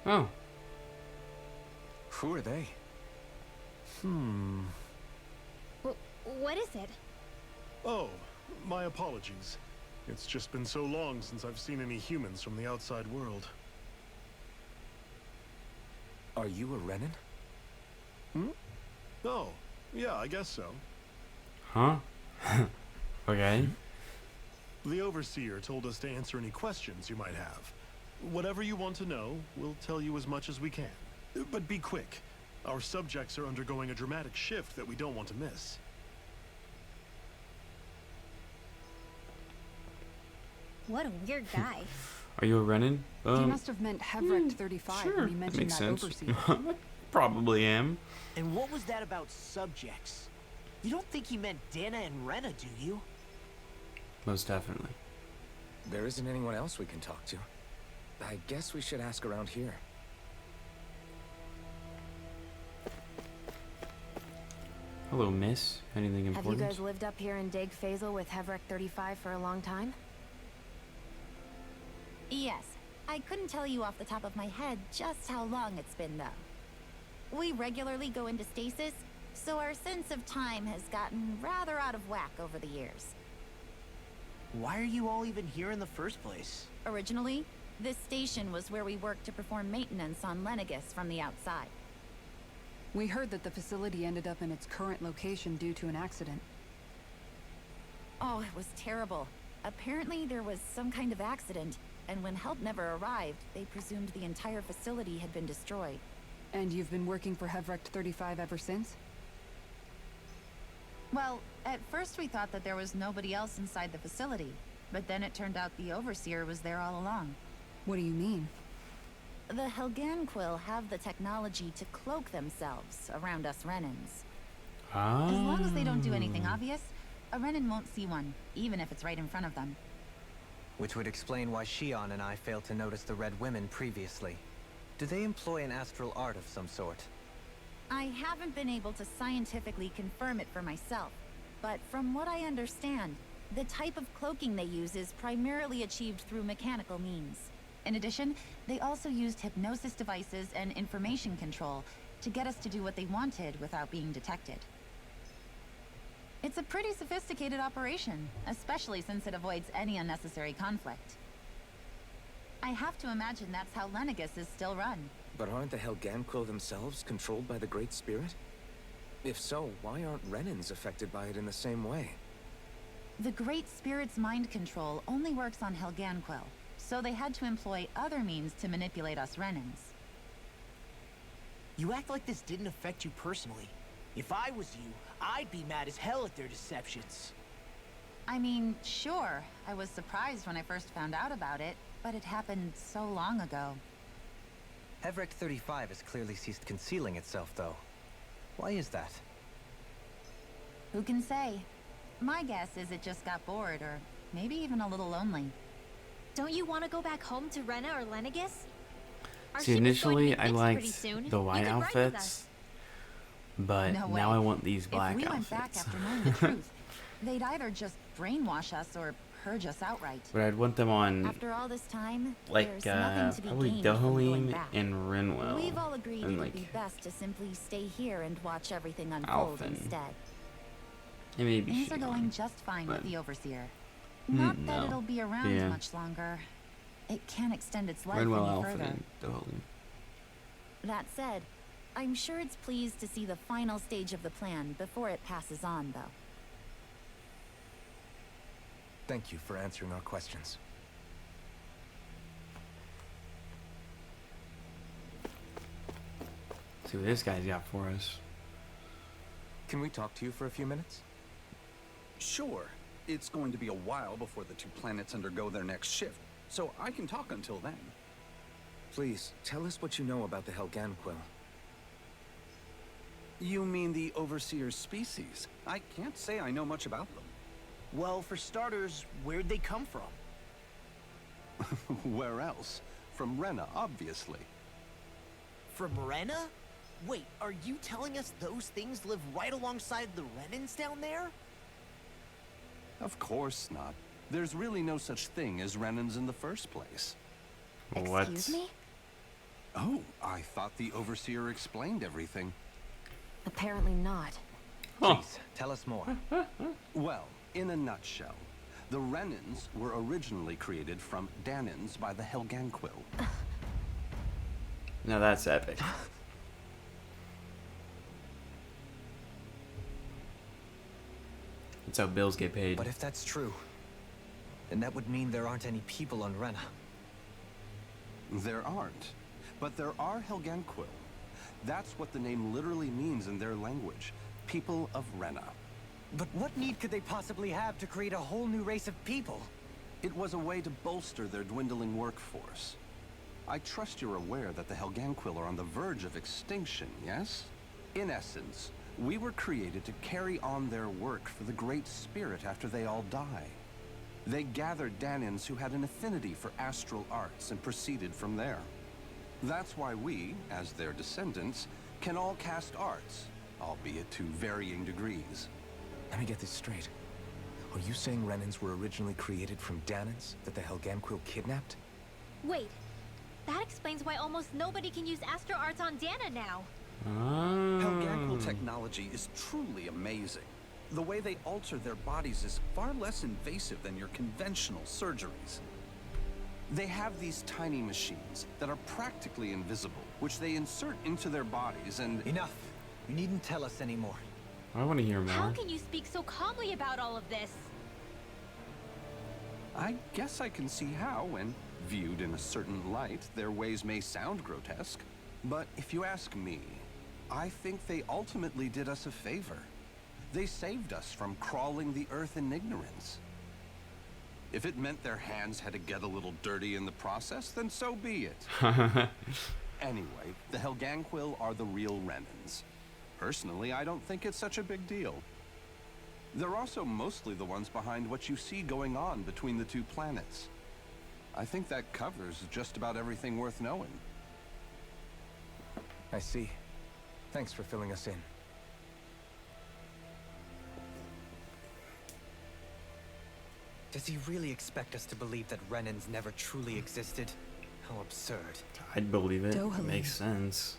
Oh. Who are they? What is it? Oh, my apologies. It's just been so long since I've seen any humans from the outside world. Are you a Renan? Oh, yeah, I guess so. Huh? Okay. The Overseer told us to answer any questions you might have. Whatever you want to know, we'll tell you as much as we can. But be quick. Our subjects are undergoing a dramatic shift that we don't want to miss. What a weird guy. Are you a Renan? He must have meant Hevrect 35 Sure, when he that mentioned makes that sense. overseer. I probably am. And what was that about subjects? You don't think he meant Dana and Rena, do you? Most definitely. There isn't anyone else we can talk to. I guess we should ask around here. Hello, miss. Anything Have important? you guys lived up here in Dag Fazel with Hevrect 35 for a long time? Yes. I couldn't tell you off the top of my head just how long it's been, though. We regularly go into stasis, so our sense of time has gotten rather out of whack over the years. Why are you all even here in the first place? Originally, this station was where we worked to perform maintenance on Lenegus from the outside. We heard that the facility ended up in its current location due to an accident. Oh, it was terrible. Apparently there was some kind of accident, and when help never arrived, they presumed the entire facility had been destroyed. And you've been working for Hevrect 35 ever since? Well, at first we thought that there was nobody else inside the facility, but then it turned out the Overseer was there all along. What do you mean? The Helganquill have the technology to cloak themselves around us Renans. Ah. As long as they don't do anything obvious, a Renan won't see one, even if it's right in front of them. Which would explain why Shion and I failed to notice the Red Women previously. Do they employ an astral art of some sort? I haven't been able to scientifically confirm it for myself, but from what I understand, the type of cloaking they use is primarily achieved through mechanical means. In addition, they also used hypnosis devices and information control to get us to do what they wanted without being detected. It's a pretty sophisticated operation, especially since it avoids any unnecessary conflict. I have to imagine that's how Lenegus is still run. But aren't the Helganquill themselves controlled by the Great Spirit? If so, why aren't Renans affected by it in the same way? The Great Spirit's mind control only works on Helganquill, so they had to employ other means to manipulate us Renans. You act like this didn't affect you personally. If I was you, I'd be mad as hell at their deceptions. I mean, sure, I was surprised when I first found out about it, but it happened so long ago. Hevrect 35 has clearly ceased concealing itself, though. Why is that? Who can say? My guess is it just got bored, or maybe even a little lonely. Don't you want to go back home to Rena or Lenegus? Our See, ship is going to initially be I fixed liked pretty soon. the You white could ride with outfits, us. but No way. now I want these black if we went back outfits. after knowing the truth, they'd either just brainwash us or purge us outright. But I'd want them on, After all this time, like, there's nothing to be probably gained from going Dahalim back. and Renwell. We've all agreed and, it would like, be best to simply stay here and watch everything unfold Alphen. instead. and maybe Things are Shion. going just fine but- with the Overseer. Not that no. it'll be around Yeah. much longer. It can't extend its life Renwell, any Alphen, further. and Dahalim. That said, I'm sure it's pleased to see the final stage of the plan before it passes on, though. Thank you for answering our questions. See what this guy's got for us. Can we talk to you for a few minutes? Sure. It's going to be a while before the two planets undergo their next shift, so I can talk until then. Please, tell us what you know about the Helganquill. You mean the Overseer's species? I can't say I know much about them. Well, for starters, where'd they come from? Where else? From Rena, obviously. From Rena? Wait, are you telling us those things live right alongside the Renans down there? Of course not. There's really no such thing as Renans in the first place. What? Excuse me? Oh, I thought the Overseer explained everything. Apparently not. Huh. Please, tell us more. Well, in a nutshell, the RENANS were originally created from DAHNANS by the Helganquil. Now that's epic. That's how bills get paid. But if that's true, then that would mean there aren't any people on Rena. There aren't, but there are Helganquil. That's what the name literally means in their language. People of Rena. But what need could they possibly have to create a whole new race of people? It was a way to bolster their dwindling workforce. I trust you're aware that the Helganquil are on the verge of extinction, yes? In essence, we were created to carry on their work for the Great Spirit after they all die. They gathered DAHNANS who had an affinity for astral arts and proceeded from there. That's why we, as their descendants, can all cast arts, albeit to varying degrees. Let me get this straight. Are you saying Renans were originally created from DAHNANS that the Helganquil kidnapped? Wait, that explains why almost nobody can use Astro Arts on Dana now. Helganquil technology is truly amazing. The way they alter their bodies is far less invasive than your conventional surgeries. They have these tiny machines that are practically invisible, which they insert into their bodies and... Enough. You needn't tell us anymore. I want to hear more. How can you speak so calmly about all of this? I guess I can see how, when viewed in a certain light, their ways may sound grotesque. But if you ask me, I think they ultimately did us a favor. They saved us from crawling the earth in ignorance. If it meant their hands had to get a little dirty in the process, then so be it. Anyway, the Helganquil are the real Renans. Personally, I don't think it's such a big deal. They're also mostly the ones behind what you see going on between the two planets. I think that covers just about everything worth knowing. I see. Thanks for filling us in. Does he really expect us to believe that Renans never truly existed? How absurd. I'd believe it. Dohalim. Makes sense.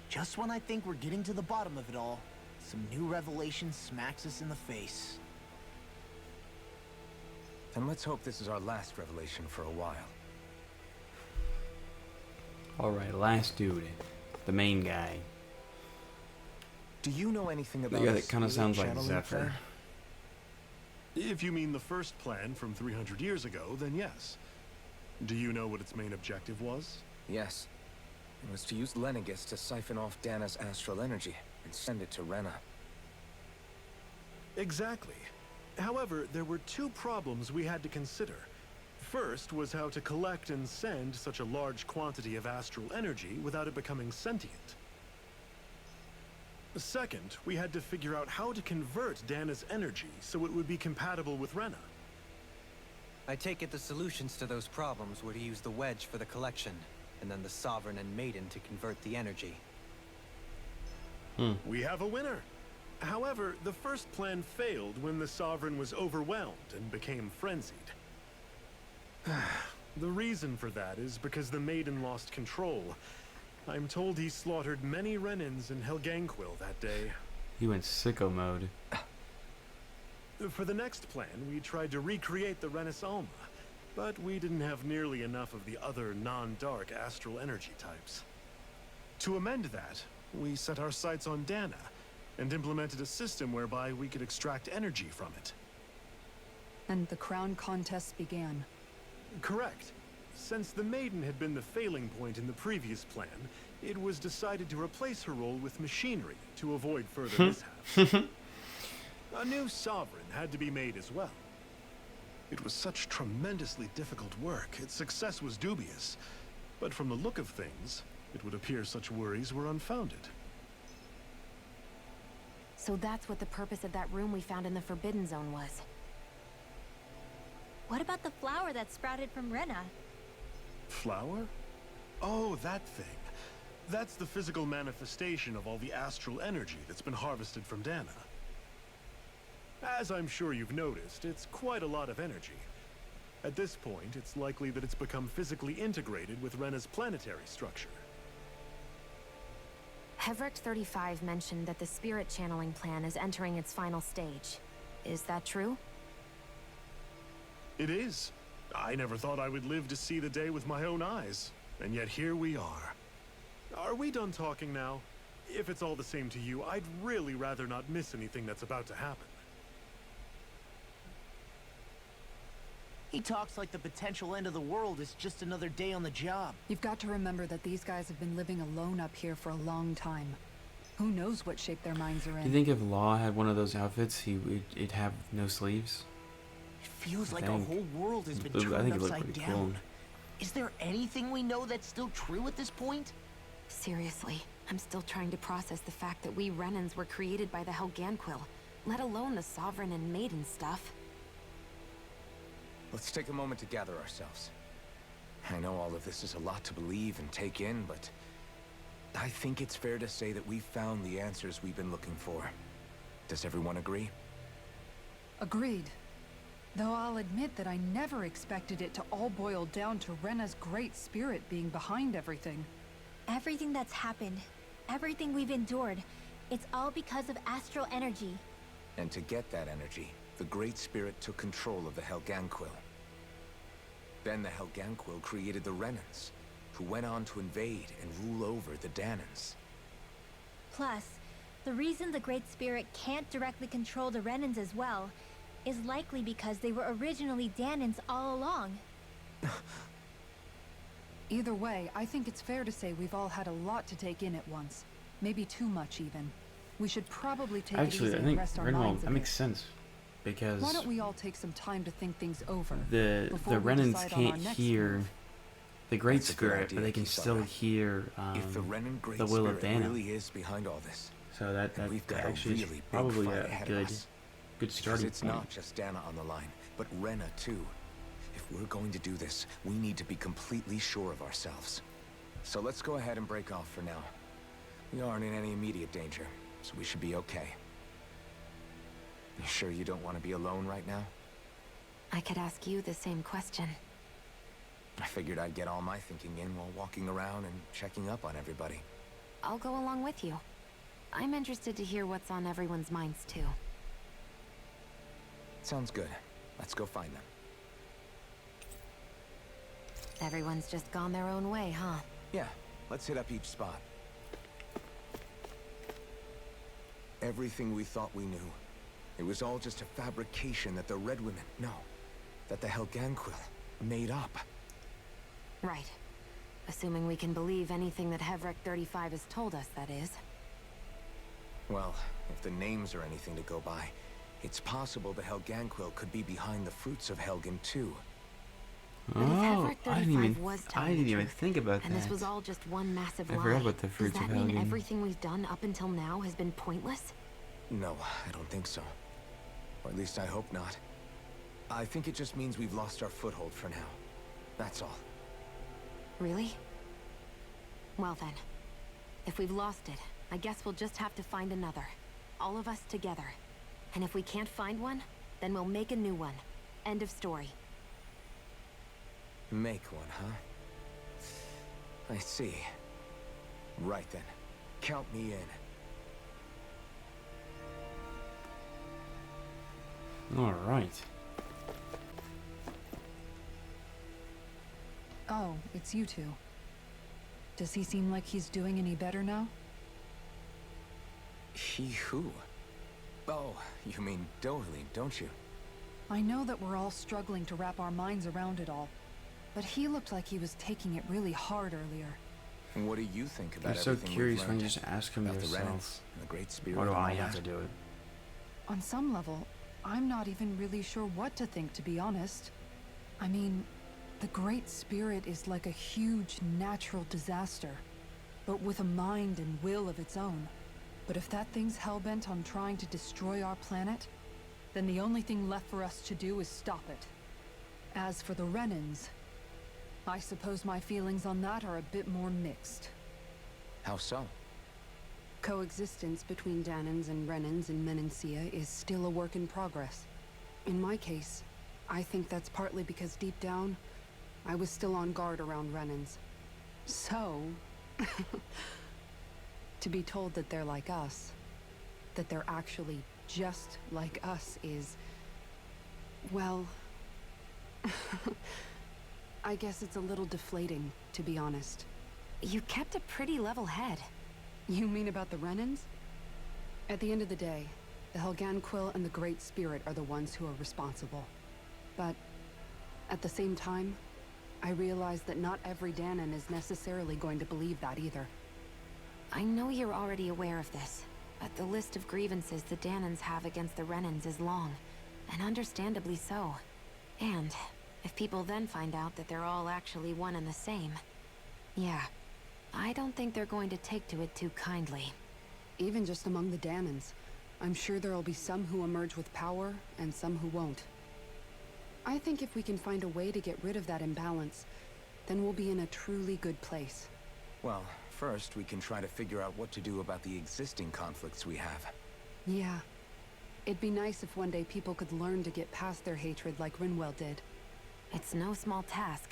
Just when I think we're getting to the bottom of it all, some new revelation smacks us in the face. And let's hope this is our last revelation for a while. Alright, last dude. The main guy. Do you know anything about Yeah, this that kind of sounds like channeling Zephyr. plan? If you mean the first plan from 300 years ago, then yes. Do you know what its main objective was? Yes. It was to use Lenegis to siphon off Dana's astral energy and send it to Rena. Exactly. However, there were two problems we had to consider. First was how to collect and send such a large quantity of astral energy without it becoming sentient. Second, we had to figure out how to convert Dana's energy so it would be compatible with Rena. I take it the solutions to those problems were to use the wedge for the collection, and then the Sovereign and Maiden to convert the energy. We have a winner. However, the first plan failed when the Sovereign was overwhelmed and became frenzied. The reason for that is because the Maiden lost control. I'm told he slaughtered many Renans and Helganquil that day. He went sicko mode. For the next plan, we tried to recreate the Renaissance, but we didn't have nearly enough of the other non-dark astral energy types. To amend that, we set our sights on Dana, and implemented a system whereby we could extract energy from it. And the crown contests began. Correct. Since the Maiden had been the failing point in the previous plan, it was decided to replace her role with machinery to avoid further mishaps. A new Sovereign had to be made as well. It was such tremendously difficult work, its success was dubious. But from the look of things, it would appear such worries were unfounded. So that's what the purpose of that room we found in the Forbidden Zone was. What about the flower that sprouted from Rena? Flower? Oh, that thing. That's the physical manifestation of all the astral energy that's been harvested from Dana. As I'm sure you've noticed, it's quite a lot of energy. At this point, it's likely that it's become physically integrated with Rena's planetary structure. Hevrek 35 mentioned that the spirit channeling plan is entering its final stage. Is that true? It is. I never thought I would live to see the day with my own eyes. And yet here we are. Are we done talking now? If it's all the same to you, I'd really rather not miss anything that's about to happen. He talks like the potential end of the world is just another day on the job. You've got to remember that these guys have been living alone up here for a long time. Who knows what shape their minds are in? Do you think if Law had one of those outfits, it'd have no sleeves? It feels like our whole world has been I turned think it looked upside pretty down. cool. Is there anything we know that's still true at this point? Seriously, I'm still trying to process the fact that we Renans were created by the Helganquil, let alone the Sovereign and Maiden stuff. Let's take a moment to gather ourselves. I know all of this is a lot to believe and take in, but I think it's fair to say that we've found the answers we've been looking for. Does everyone agree? Agreed. Though I'll admit that I never expected it to all boil down to Rena's great spirit being behind everything. Everything that's happened, everything we've endured, it's all because of astral energy. And to get that energy, the Great Spirit took control of the Helganquil. Then the Helganquil created the RENANS, who went on to invade and rule over the DAHNANS. Plus, the reason the Great Spirit can't directly control the Renans as well is likely because they were originally DAHNANS all along. Either way, I think it's fair to say we've all had a lot to take in at once. Maybe too much, even. We should probably take it easy Actually, I and think rest our minds a that bit. makes sense. Because Why don't we all take some time to think things over the before we Renans decide on our can't next hear move? the Great That's a good Spirit, idea, but they can Kisara. still hear If the Renan Great the will Spirit of Dana. really is behind all this, So that then we've got actually a is really big probably fight a ahead of good us. good Because starting it's point. not just Dana on the line, but Rena too. If we're going to do this, we need to be completely sure of ourselves. So let's go ahead and break off for now. We aren't in any immediate danger, so we should be okay. You sure you don't want to be alone right now? I could ask you the same question. I figured I'd get all my thinking in while walking around and checking up on everybody. I'll go along with you. I'm interested to hear what's on everyone's minds, too. Sounds good. Let's go find them. Everyone's just gone their own way, huh? Yeah, let's hit up each spot. Everything we thought we knew, it was all just a fabrication that the Red Women, no, that the Helganquil made up. Right. Assuming we can believe anything that Hevrek 35 has told us, that is. Well, if the names are anything to go by, it's possible the Helganquil could be behind the fruits of Helgen too. But if Oh, Hevrek I 35 was I telling didn't the even truth, think about and that. this was all just one massive I lie, forgot about the does fruits of that mean Helgen. everything we've done up until now has been pointless? No, I don't think so. Or at least I hope not. I think it just means we've lost our foothold for now. That's all. Really? Well then, if we've lost it, I guess we'll just have to find another. All of us together. And if we can't find one, then we'll make a new one. End of story. Make one, huh? I see. Right then. Count me in. All right. Oh, it's you two. Does he seem like he's doing any better now? He who? Oh, you mean Doherty, don't you? I know that we're all struggling to wrap our minds around it all, but he looked like he was taking it really hard earlier. And what do you think about I'm so everything curious we've when you learned just ask him about the yourself. Renans and the Great Spirit? Why do and all I have to that? do it? On some level, I'm not even really sure what to think, to be honest. I mean, the Great Spirit is like a huge natural disaster, but with a mind and will of its own. But if that thing's hellbent on trying to destroy our planet, then the only thing left for us to do is stop it. As for the Renans, I suppose my feelings on that are a bit more mixed. How so? Coexistence between Dahnans and Renans in Menancia is still a work in progress. In my case, I think that's partly because deep down, I was still on guard around Renans. So, To be told that they're like us, that they're actually just like us is... well... I guess it's a little deflating, to be honest. You kept a pretty level head. You mean about the RENANS? At the end of the day, the Helganquil and the Great Spirit are the ones who are responsible. But at the same time, I realize that not every Dahnan is necessarily going to believe that either. I know you're already aware of this, but the list of grievances the Dahnans have against the RENANS is long, and understandably so. And if people then find out that they're all actually one and the same, yeah, I don't think they're going to take to it too kindly. Even just among the Dahnans, I'm sure there'll be some who emerge with power, and some who won't. I think if we can find a way to get rid of that imbalance, then we'll be in a truly good place. Well, first we can try to figure out what to do about the existing conflicts we have. Yeah. It'd be nice if one day people could learn to get past their hatred like Rinwell did. It's no small task.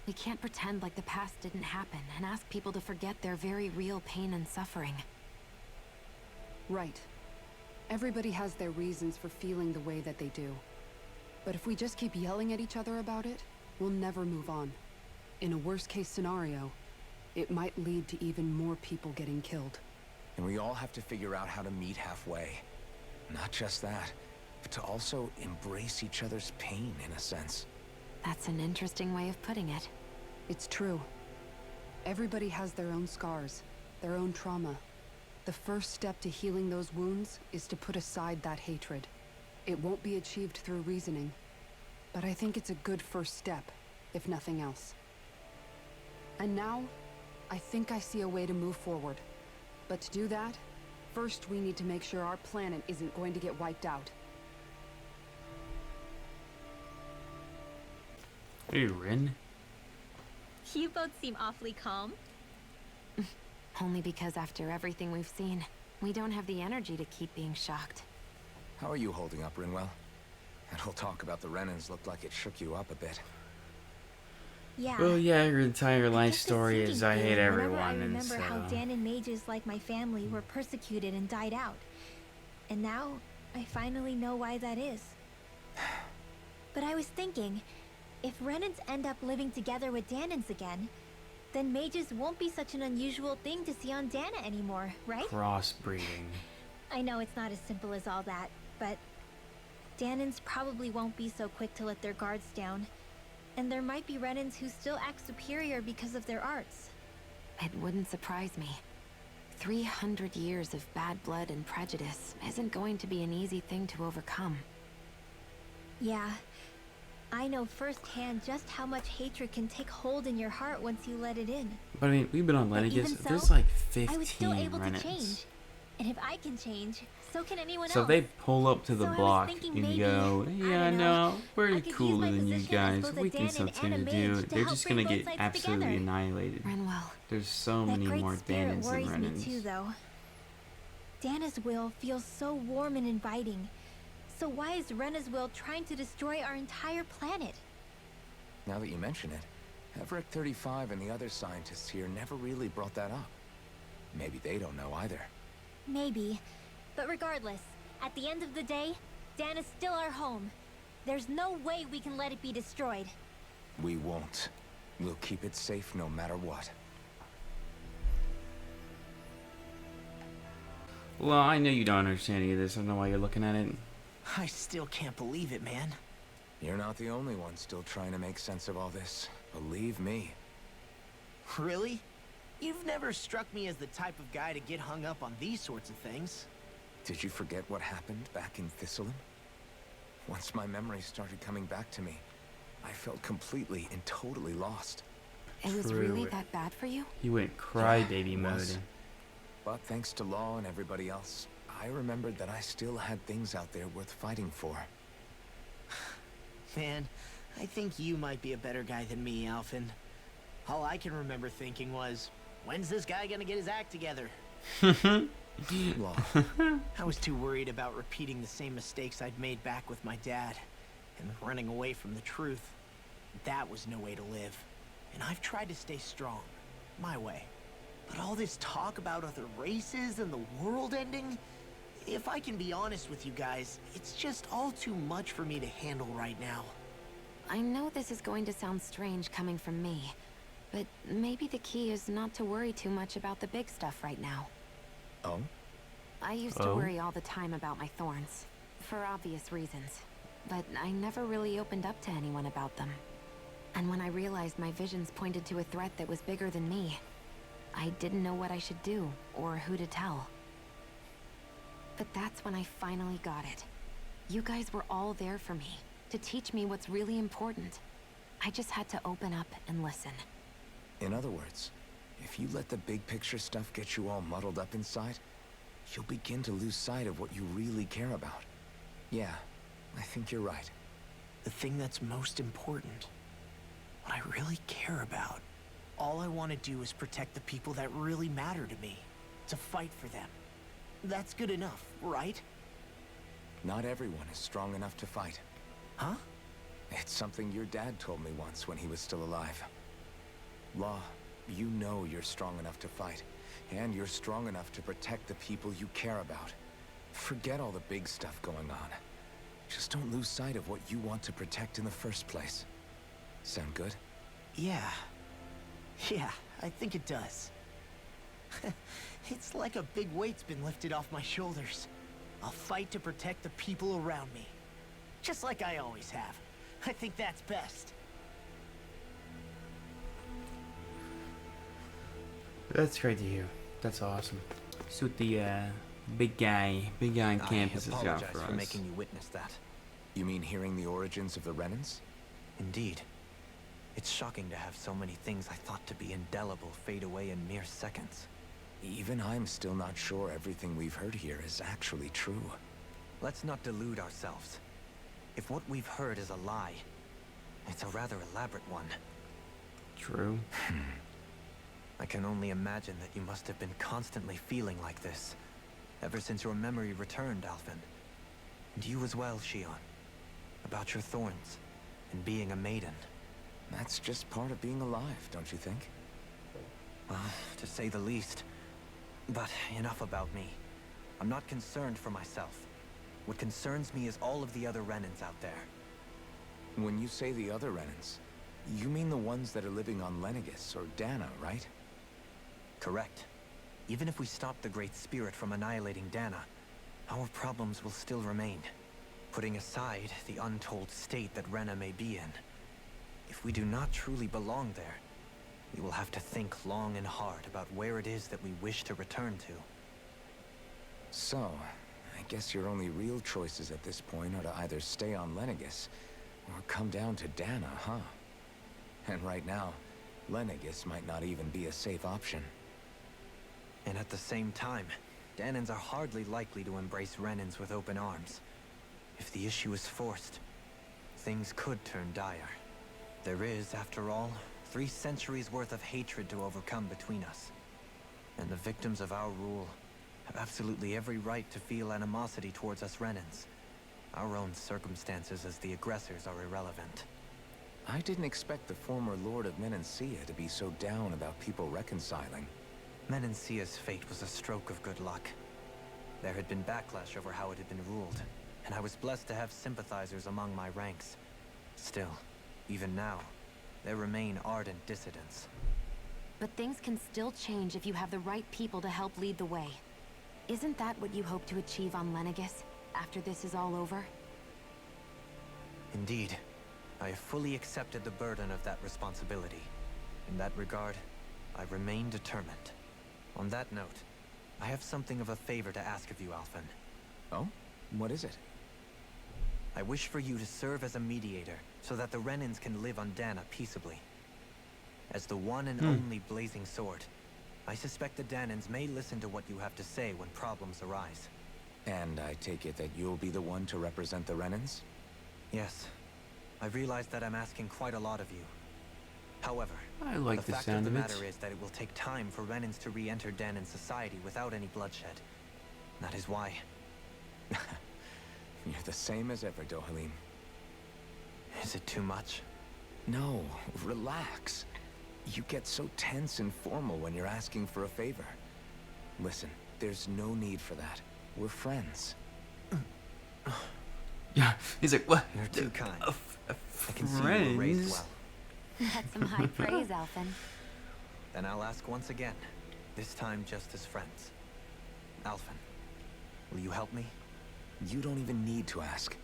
We can't pretend like the past didn't happen and ask people to forget their very real pain and suffering. Right. Everybody has their reasons for feeling the way that they do. But if we just keep yelling at each other about it, we'll never move on. In a worst-case scenario, it might lead to even more people getting killed. And we all have to figure out how to meet halfway. Not just that, but to also embrace each other's pain, in a sense. That's an interesting way of putting it. It's true. Everybody has their own scars, their own trauma. The first step to healing those wounds is to put aside that hatred. It won't be achieved through reasoning, but I think it's a good first step, if nothing else. And now, I think I see a way to move forward. But to do that, first we need to make sure our planet isn't going to get wiped out. Hey, Rin. You both seem awfully calm. Only because after everything we've seen, we don't have the energy to keep being shocked. How are you holding up, Rinwell? That whole talk about the RENANS looked like it shook you up a bit. Yeah. Well, yeah, your entire life Just a story is sinking I hate feeling whenever everyone, I and remember so... how Dahnan mages like my family were persecuted and died out. And now, I finally know why that is. But I was thinking, if RENANS end up living together with Dahnans again, then mages won't be such an unusual thing to see on Dahna anymore, right? Crossbreeding. I know it's not as simple as all that, but Dahnans probably won't be so quick to let their guards down. And there might be RENANS who still act superior because of their arts. It wouldn't surprise me. 300 years of bad blood and prejudice isn't going to be an easy thing to overcome. Yeah. I know firsthand just how much hatred can take hold in your heart once you let it in. But I mean, we've been on But Lennigus. even so, There's like I was still 15 able to change. RENANS. And if I can change, so can anyone So else. they pull up to the So I was block thinking and maybe, go, I yeah, don't know, no, we're I could use cooler my than you position as guys. both a We think Dahnan something and to a do. mage to They're help just gonna bring get both sides absolutely together. annihilated. Rinwell. There's so That many great more spirit Dahnans than worries me RENANS. too, though. Dana's will feels so warm and inviting. So why is Rena's will trying to destroy our entire planet? Now that you mention it, Everett 35 and the other scientists here never really brought that up. Maybe they don't know either. Maybe. But regardless, at the end of the day, Dana's still our home. There's no way we can let it be destroyed. We won't. We'll keep it safe no matter what. Well, I know you don't understand any of this. I don't know why you're looking at it. I still can't believe it, man. You're not the only one still trying to make sense of all this. Believe me. Really? You've never struck me as the type of guy to get hung up on these sorts of things. Did you forget what happened back in Thistleton? Once my memories started coming back to me, I felt completely and totally lost. It was True. really that bad for you? He went crybaby it mode. was. But thanks to Law and everybody else, I remembered that I still had things out there worth fighting for. Man, I think you might be a better guy than me, Alphen. All I can remember thinking was, when's this guy gonna get his act together? Law. I was too worried about repeating the same mistakes I'd made back with my dad, and running away from the truth. That was no way to live. And I've tried to stay strong, my way. But all this talk about other races and the world ending, if I can be honest with you guys, it's just all too much for me to handle right now. I know this is going to sound strange coming from me, but maybe the key is not to worry too much about the big stuff right now. Oh? I used to worry all the time about my thorns, for obvious reasons, but I never really opened up to anyone about them. And when I realized my visions pointed to a threat that was bigger than me, I didn't know what I should do, or who to tell. But that's when I finally got it. You guys were all there for me, to teach me what's really important. I just had to open up and listen. In other words, if you let the big picture stuff get you all muddled up inside, you'll begin to lose sight of what you really care about. Yeah, I think you're right. The thing that's most important, what I really care about. All I want to do is protect the people that really matter to me, to fight for them. That's good enough, right? Not everyone is strong enough to fight. Huh? It's something your dad told me once when he was still alive. Law, you know you're strong enough to fight, and you're strong enough to protect the people you care about. Forget all the big stuff going on. Just don't lose sight of what you want to protect in the first place. Sound good? Yeah. Yeah, I think it does. It's like a big weight's been lifted off my shoulders. I'll fight to protect the people around me. Just like I always have. I think that's best. That's great to hear. That's awesome. See what the big guy on campus has got I apologize for for us. making you witness that. You mean hearing the origins of the RENANS? Indeed. It's shocking to have so many things I thought to be indelible fade away in mere seconds. Even I'm still not sure everything we've heard here is actually true. Let's not delude ourselves. If what we've heard is a lie, it's a rather elaborate one. True. I can only imagine that you must have been constantly feeling like this, ever since your memory returned, Alphen. And you as well, Shion. About your thorns, and being a maiden. That's just part of being alive, don't you think? Well, to say the least. But enough about me. I'm not concerned for myself. What concerns me is all of the other RENANS out there. When you say the other RENANS, you mean the ones that are living on Lenegis or Dana, right? Correct. Even if we stop the Great Spirit from annihilating Dana, our problems will still remain. Putting aside the untold state that Rena may be in, if we do not truly belong there, we will have to think long and hard about where it is that we wish to return to. So, I guess your only real choices at this point are to either stay on Lenegis, or come down to Dana, huh? And right now, Lenegis might not even be a safe option. And at the same time, DAHNANS are hardly likely to embrace RENANS with open arms. If the issue is forced, things could turn dire. There is, after all, 3 centuries worth of hatred to overcome between us. And the victims of our rule have absolutely every right to feel animosity towards us RENANS. Our own circumstances as the aggressors are irrelevant. I didn't expect the former Lord of Menancia to be so down about people reconciling. Menancia's fate was a stroke of good luck. There had been backlash over how it had been ruled, and I was blessed to have sympathizers among my ranks. Still, even now, there remain ardent dissidents. But things can still change if you have the right people to help lead the way. Isn't that what you hope to achieve on Lenegis, after this is all over? Indeed. I have fully accepted the burden of that responsibility. In that regard, I remain determined. On that note, I have something of a favor to ask of you, Alphen. Oh? What is it? I wish for you to serve as a mediator, so that the RENANS can live on Dana peaceably. As the one and only Blazing Sword, I suspect the DAHNANS may listen to what you have to say when problems arise. And I take it that you'll be the one to represent the RENANS? Yes. I realize that I'm asking quite a lot of you. However, I like the fact sound of the of it. matter is that it will take time for RENANS to re-enter Danan society without any bloodshed. That is why... You're the same as ever, Dohalim. Is it too much? No, relax. You get so tense and formal when you're asking for a favor. Listen, there's no need for that. We're friends. Yeah, he's like, what? You're too kind. I can see you Friends? were raised well. That's some high praise, Alphen. Then I'll ask once again. This time just as friends. Alphen, will you help me? You don't even need to ask.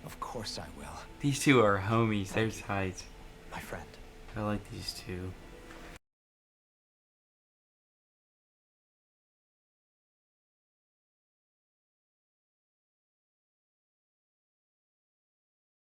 Of course I will. These two are homies. They're tight. My friend. I like these two.